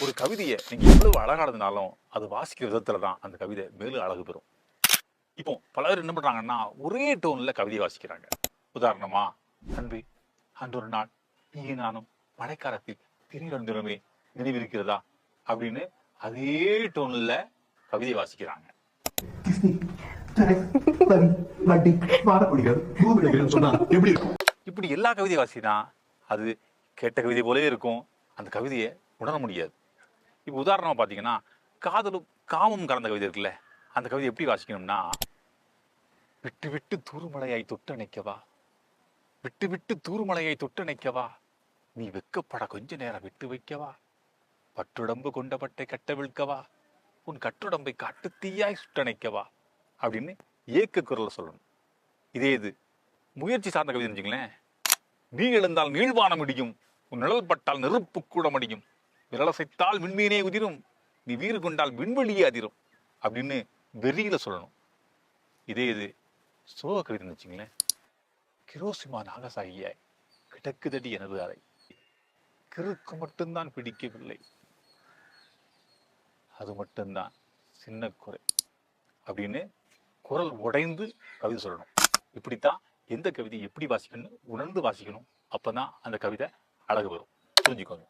ஒரு கவிதையை நீங்க எவ்வளவு அழகா எழுதினாலும் அது வாசிக்கிற விதத்துல தான் அந்த கவிதை மேலும் அழகு பெறும். இப்போ பலர் என்ன பண்றாங்கன்னா ஒரே டோன்ல கவிதை வாசிக்கிறாங்க. உதாரணமா, அன்பு அன்றொரு நாள் நீ நானும் மழைக்காலத்தில் திடீரென்றுமே நினைவிருக்கிறதா அப்படின்னு அதே டோன்ல கவிதை வாசிக்கிறாங்க. இப்படி எல்லா கவிதை வாசினா அது கேட்ட கவிதை போலே இருக்கும். அந்த கவிதையை உணர முடியாது. இப்போ உதாரணமா பாத்தீங்கன்னா, காதலும் காமம் கலந்த கவிதை இருக்குல்ல, அந்த கவிதை எப்படி வாசிக்கணும்னா, விட்டு விட்டு தூறுமலையாய் தொட்டணைக்கவா, விட்டு விட்டு தூறுமலையை தொட்டணைக்கவா, நீ வெக்கப்பட கொஞ்ச நேரம் விட்டு வைக்கவா, பற்றுடம்பு கொண்டபட்டை கட்டவிழ்க்கவா, உன் கட்டுடம்பை காட்டு தீயாய் சுட்டணைக்கவா அப்படின்னு ஏக்க குரல்ல சொல்லணும். இதே இது முயற்சி சார்ந்த கவிதை இருந்துச்சுங்களேன். நீ எழுந்தால் நீழ்வானம் இடியும், உன் நிழல் பட்டால் நெருப்பு கூட மடியும், விரலசைத்தால் விண்மீனே உதிரும், நீ வீறு கொண்டால் விண்வெளியே அதிரும் அப்படின்னு வெறியில சொல்லணும். இதே இது சோக கவிதை இருந்துச்சுங்களேன். கிரோசிமா நாகசாகியாய் கிடக்குதடி எனது அறை, கிறுக்கு மட்டும்தான் பிடிக்கவில்லை, அது மட்டும்தான் சின்ன குறை அப்படின்னு குரல் உடைந்து கவிதை சொல்லணும். இப்படித்தான் எந்த கவிதை எப்படி வாசிக்கணும் உணர்ந்து வாசிக்கணும். அப்பதான் அந்த கவிதை அழகு வரும். புரிஞ்சுக்கோங்க.